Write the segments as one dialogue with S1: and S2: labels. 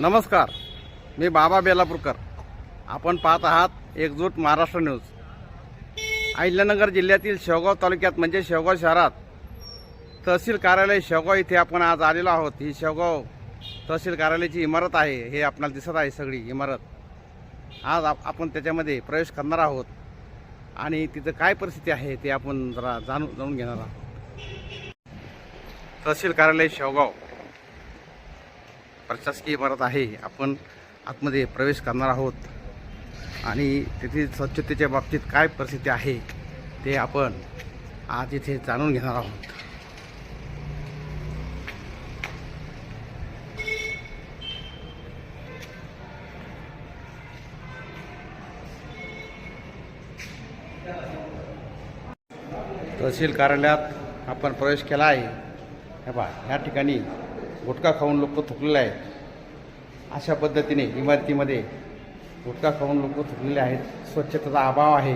S1: नमस्कार, मी बाबा बेलापूरकर. आपण पाहत आहात एकजूट महाराष्ट्र न्यूज. अहिल्यानगर जिल्ह्यातील शेवगाव तालुक्यात म्हणजे शेवगाव शहरात तहसील कार्यालय शेवगाव इथे आपण आज आलेलो आहोत. ही शेवगाव तहसील कार्यालयाची इमारत आहे. हे आपल्याला दिसत आहे सगळी इमारत. आज आपण त्याच्यामध्ये प्रवेश करणार आहोत आणि तिथं काय परिस्थिती आहे ते आपण जरा जाणून घेणार आहोत. तहसील कार्यालय शेवगाव प्रशासकीय इमारत आहे. आपण आतमध्ये प्रवेश करणार आहोत आणि तेथील स्वच्छतेच्या बाबतीत काय परिस्थिती आहे ते आपण आज इथे जाणून घेणार आहोत. तहसील कार्यालयात आपण प्रवेश केला आहे. हे पहा, ह्या ठिकाणी गुटखा खाऊन लोक थुकलेले आहेत. अशा पद्धतीने इमारतीमध्ये गुटखा खाऊन लोक थुकलेले आहेत. स्वच्छतेचा अभाव आहे.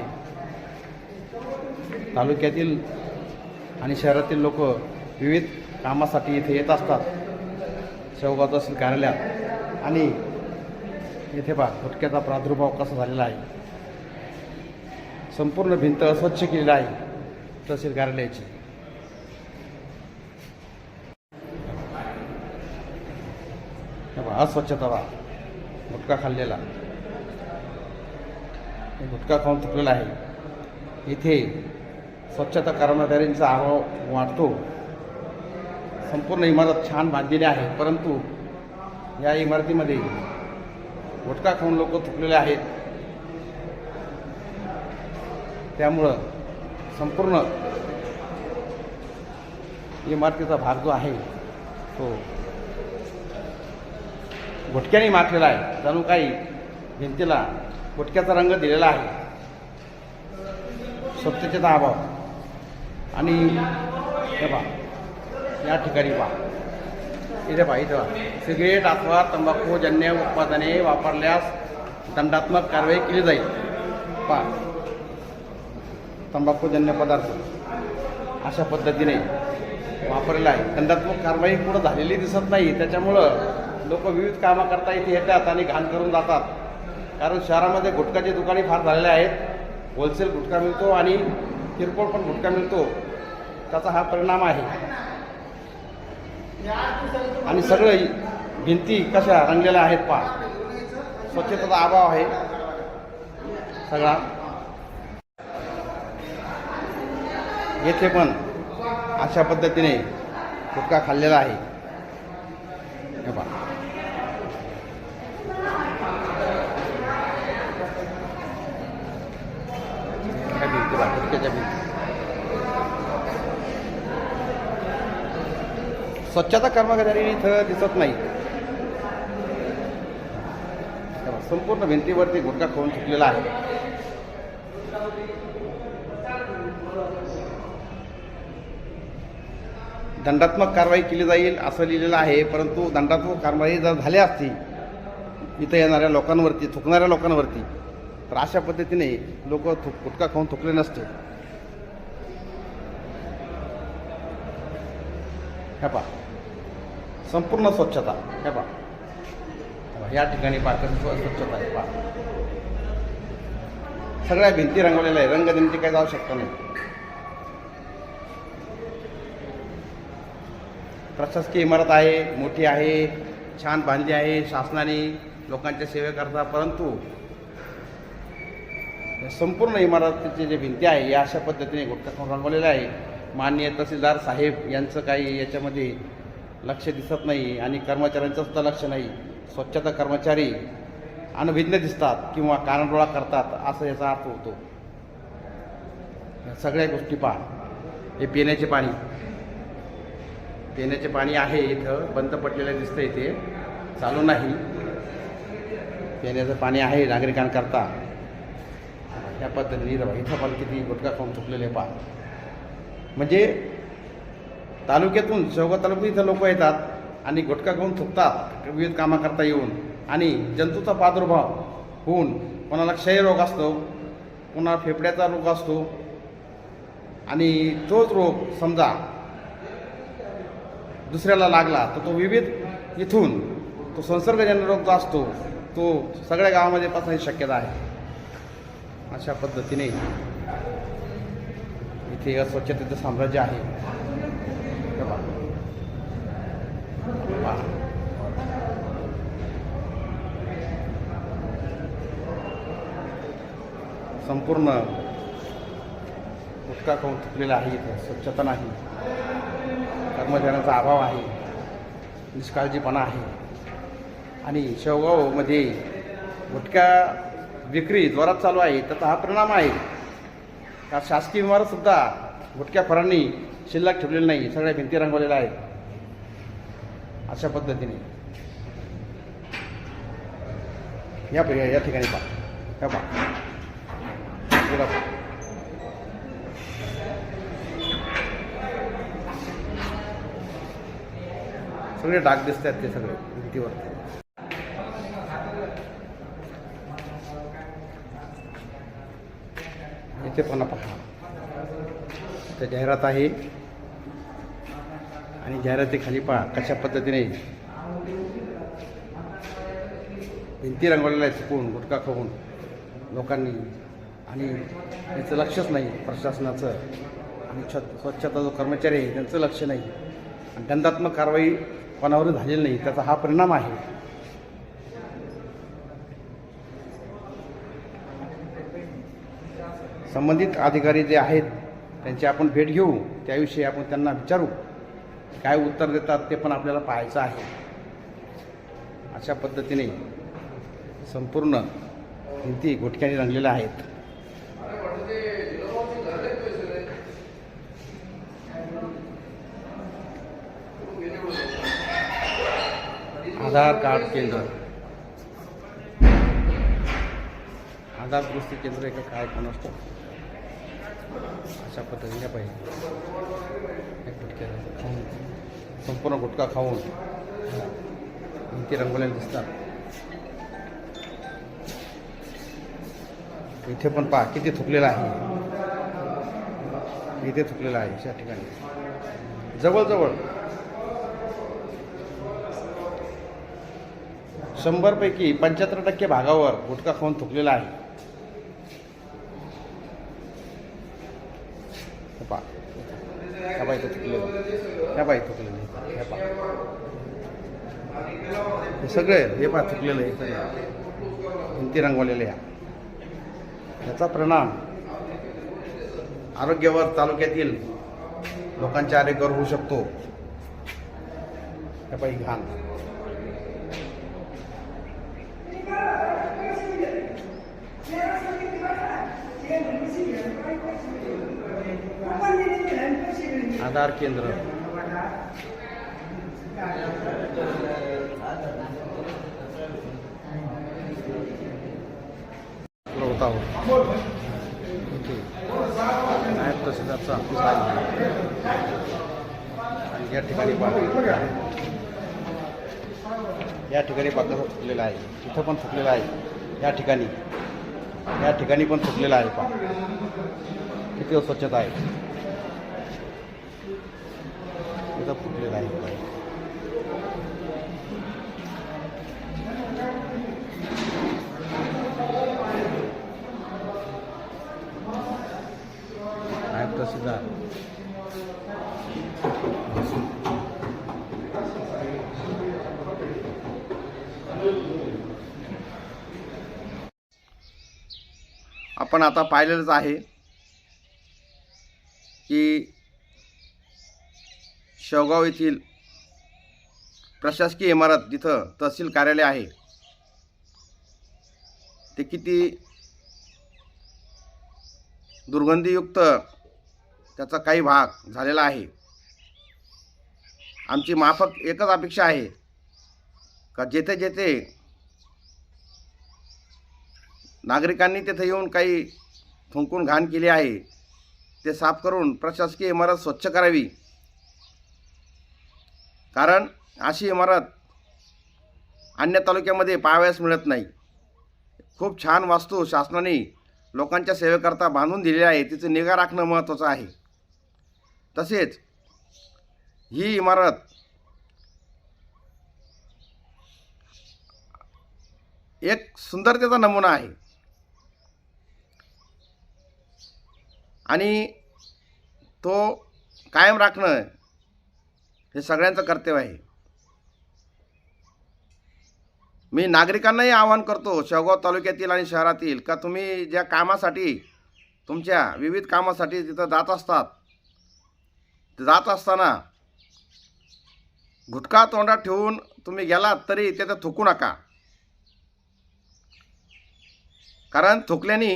S1: तालुक्यातील आणि शहरातील लोक विविध कामासाठी इथे येत असतात शेवगाव तहसील कार्यालयात. आणि इथे पहा गुटख्याचा प्रादुर्भाव कसा झालेला आहे. संपूर्ण भिंत अस्वच्छ केलेली आहे तहसील कार्यालयाची. अस्वच्छता गुटखा खाल्लेला, गुटखा खाऊन थुकलेला आहे. इथे स्वच्छता कर्मचाऱ्यांचा अभाव वाटतो. संपूर्ण इमारत छान बांधलेली आहे, परंतु या इमारतीमध्ये गुटखा खाऊन लोक थुकलेले आहेत. त्यामुळं संपूर्ण इमारतीचा भाग जो आहे तो गुटख्याने माखलेला आहे. जणू काही भिंतीला गुटख्याचा रंग दिलेला आहे. स्वच्छतेचा अभाव. आणि हे पहा, या ठिकाणी पहा, इथे पहा, इथे पहा, सिगरेट अथवा तंबाखूजन्य उत्पादने वापरल्यास दंडात्मक कारवाई केली जाईल. पहा, तंबाखूजन्य पदार्थ अशा पद्धतीने वापरलेला आहे. दंडात्मक कारवाई पुढं झालेली दिसत नाही. त्याच्यामुळं लोक विविध कामं करता इथे येतात आणि घाण करून जातात. कारण शहरामध्ये गुटखाची दुकाने फार झालेले आहेत. होलसेल गुटखा मिळतो आणि किरकोळ पण गुटखा मिळतो. त्याचा हा परिणाम आहे. आणि सगळे भिंती कशा रंगलेल्या आहेत पहा. स्वच्छतेचा अभाव आहे सगळा. येथे पण अशा पद्धतीने गुटखा खाल्लेला आहे. हे पहा, गुटख्याच्या भिंती. स्वच्छता कर्मचारी इथं दिसत नाही. संपूर्ण भिंतीवरती गुटखा खाऊन चुकलेला आहे. दंडात्मक कारवाई केली जाईल असं लिहिलेलं आहे. परंतु दंडात्मक कारवाई जर झाली असती इथं येणाऱ्या लोकांवरती, थुकणाऱ्या लोकांवरती, तर अशा पद्धतीने लोक गुटखा खाऊन थुकले नसते. हे पहा, संपूर्ण स्वच्छता. हे पहा, या ठिकाणी पहा स्वच्छता आहे. पहा, सगळ्या भिंती रंगवलेल्या आहे. रंग देण्याची काही जाऊ शकत नाही. प्रशासकीय इमारत आहे, मोठी आहे, छान बांधली आहे शासनाने लोकांच्या सेवेकरता. परंतु संपूर्ण इमारतीची जे भिंती आहे या अशा पद्धतीने गुटखा खाऊन रंगवलेल्या आहे. माननीय तहसीलदार साहेब यांचं काही याच्यामध्ये लक्ष दिसत नाही आणि कर्मचाऱ्यांचं सुद्धा लक्ष नाही. स्वच्छता कर्मचारी अनभिज्ञ दिसतात किंवा कानाडोळा करतात असं याचा अर्थ होतो. सगळ्या गोष्टी पहा. हे पिण्याचे पाणी, पिण्याचे पाणी आहे इथं बंद पडलेलं दिसतं. इथे चालू नाही. पिण्याचं पाणी आहे नागरिकांकरता. या पद्धतीने इथं पण किती गुटखा खाऊन चुकलेले पहा. म्हणजे तालुक्यातून, शेवगाव तालुक्यात इथं लोक येतात आणि गुटखा खाऊन थुकतात विविध कामाकरता येऊन. आणि जंतूचा प्रादुर्भाव होऊन कोणाला क्षयरोग असतो, कोणाला फेफड्याचा रोग असतो. आणि तोच रोग समजा दुसऱ्याला लागला तर तो विविध इथून तो संसर्गजन्य रोग जो असतो तो सगळ्या गावामध्ये पसरण्याची शक्यता आहे. अशा पद्धतीने इथे स्वच्छतेचं साम्राज्य आहे. हे पहा. पहा. संपूर्ण गुटखा खाऊन थुकलेला आहे. इथे स्वच्छता नाही, कर्मचाऱ्यांचा अभाव आहे, निष्काळजीपणा आहे. आणि शेवगावमध्ये गुटखा विक्री जोरात चालू आहे. त्याचा हा परिणाम आहे का शासकीय इमारतसुद्धा गुटख्याखोरांनी शिल्लक ठेवलेली नाही, सगळ्या भिंती रंगवलेल्या आहेत. अशा पद्धतीने या ठिकाणी पहा. पहा सगळे डाग दिसतात ते सगळे भिंतीवर. इथे पण पहा, इथे जाहिरात आहे आणि जाहिरातीखाली पहा कशा पद्धतीने भिंती रंगवलेल्या आहेत चुकून गुटखा खाऊन लोकांनी. आणि याचं लक्षच नाही प्रशासनाचं. आणि स्वच्छता जो कर्मचारी आहे त्यांचं लक्ष नाही. आणि दंडात्मक कारवाई कोणावर झालेली नाही, त्याचा हा परिणाम आहे. संबंधित अधिकारी जे आहेत त्यांची आपण भेट घेऊ, त्याविषयी आपण त्यांना विचारू, काय उत्तर देतात ते पण आपल्याला पाहायचं आहे. अशा पद्धतीने संपूर्ण भिंती गुटख्याने रंगलेल्या आहेत. आधार कार्ड केंद्र, आधार दुरुस्ती केंद्र आहे का काय कोण असतं. अशा पद्धतीने पाहिजे संपूर्ण गुटखा खाऊन भिंती रंगवलेल्या दिसतात. इथे पण पहा किती थुकलेलं आहे. इथे थुकलेलं आहे अशा ठिकाणी जवळजवळ 100पैकी 75% भागावर गुटखा खाऊन थुकलेला आहे. पहा ह्या बाई थुकलेलं, ह्या बाई थुकलेलं, ह्या पहा हे सगळे हे पहा थुकलेलं आहे सगळं भिंती रंगवलेल्या. याचा परिणाम आरोग्यावर, तालुक्यातील लोकांच्या आरोग्यावर होऊ शकतो. ह्या बाई घाण. आधार केंद्र, होता नायब तहसीलदारचा ऑफिस आहे. आणि या ठिकाणी कसं थुकलेलं आहे. इथं पण थुकलेलं आहे. या ठिकाणी पण थुकलेलं आहे. पहा किती स्वच्छता आहे. इथं फुटलेलं आहे. नायब तहसीलदार आपण आता पाहिलेलंच आहे की शेवगाव येथील प्रशासकीय इमारत जिथं तहसील कार्यालय आहे ते किती दुर्गंधीयुक्त त्याचा काही भाग झालेला आहे. आमची माफक एकच अपेक्षा आहे का जेथे जेथे नागरिकांनी तेथे येऊन काही थुंकून घाण केली आहे ते साफ करून प्रशासकीय इमारत स्वच्छ करावी. कारण अशी इमारत अन्य तालुक्यामध्ये पाहावयास मिळत नाही. खूप छान वास्तू शासनाने लोकांच्या सेवेकरता बांधून दिलेली आहे. तिचं निगा राखणं महत्त्वाचं आहे. तसेच ही इमारत एक सुंदरतेचा नमुना आहे आणि तो कायम राखणं हे सगळ्यांचं कर्तव्य आहे. मी नागरिकांनाही आवाहन करतो शेवगाव तालुक्यातील आणि शहरातील का तुम्ही ज्या कामासाठी तुमच्या विविध कामासाठी तिथं जात असताना गुटखा तोंडात ठेवून तुम्ही गेलात तरी तिथं थुकू नका. कारण थुकल्याने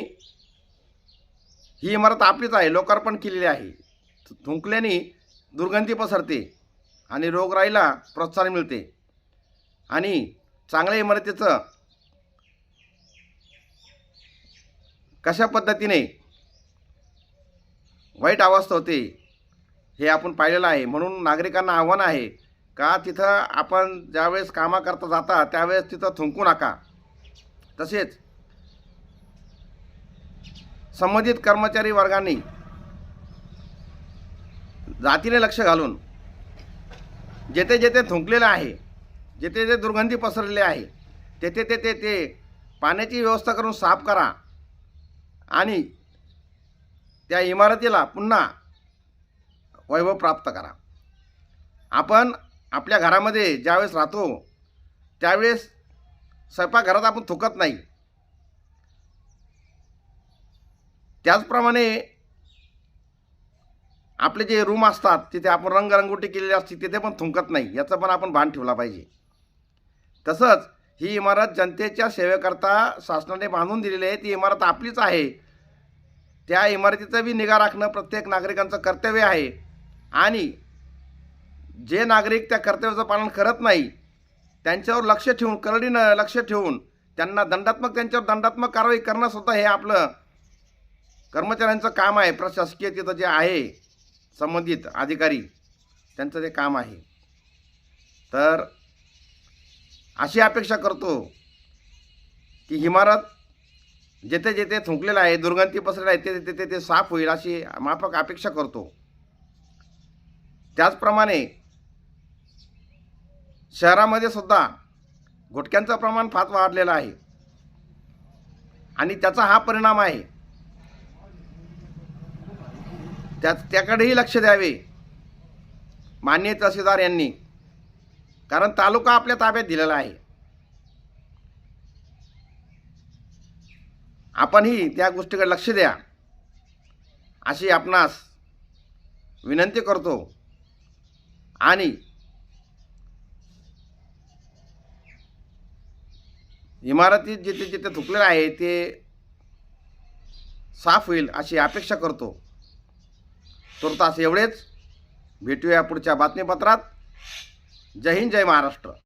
S1: ही इमारत आपलीच आहे, लोकार्पण केलेली आहे. थुंकल्याने दुर्गंधी पसरते आणि रोगराईला प्रोत्साहन मिळते आणि चांगल्या इमारतीचं कशा पद्धतीने वाईट अवस्था होते हे आपण पाहिलेलं आहे. म्हणून नागरिकांना आव्हान आहे का तिथं आपण ज्यावेळेस कामाकरता जाता त्यावेळेस तिथं थुंकू नका. तसेच संबंधित कर्मचारी वर्गांनी जातीने लक्ष घालून जेथे जेथे थुंकलेलं आहे, जेथे जे दुर्गंधी पसरलेली आहे तेथे तेथे ते पाण्याची व्यवस्था करून साफ करा आणि त्या इमारतीला पुन्हा वैभव प्राप्त करा. आपण आपल्या घरामध्ये ज्यावेळेस राहतो त्यावेळेस स्वयंपाकघरात आपण थुकत नाही. त्याचप्रमाणे आपले जे रूम असतात तिथे आपण रंगरंगोटी केलेली असते तिथे पण थुंकत नाही, याचं पण आपण भान ठेवला पाहिजे. तसंच ही इमारत जनतेच्या सेवेकरता शासनाने बांधून दिलेली आहे, ती इमारत आपलीच आहे. त्या इमारतीचं बी निगा राखणं प्रत्येक नागरिकांचं कर्तव्य आहे आणि जे नागरिक त्या कर्तव्याचं पालन करत नाही त्यांच्यावर लक्ष ठेवून, करडीनं लक्ष ठेवून त्यांना त्यांच्यावर दंडात्मक कारवाई करणंसुद्धा हे आपलं कर्मचाऱ्यांचं काम आहे. प्रशासकीय तिथं जे आहे संबंधित अधिकारी त्यांचं ते काम आहे. तर अशी अपेक्षा करतो की इमारत जेथे जेथे थुंकलेलं आहे, दुर्गंधी पसरलेलं आहे तेथे तेथे ते साफ होईल अशी माफक अपेक्षा करतो. त्याचप्रमाणे शहरामध्ये सुद्धा गुटख्यांचं प्रमाण फार वाढलेलं आहे आणि त्याचा हा परिणाम आहे. त्याकडेही लक्ष द्यावे माननीय तहसीलदार यांनी, कारण तालुका आपल्या ताब्यात दिलेला आहे. आपणही त्या गोष्टीकडे लक्ष द्या अशी आपणास विनंती करतो आणि इमारतीत जिथे जिथे थुकलेलं आहे ते साफ होईल अशी अपेक्षा करतो. तुर्तास एवढेच. भेटूया पुढच्या बातमीपत्रात. जय हिंद, जय महाराष्ट्र.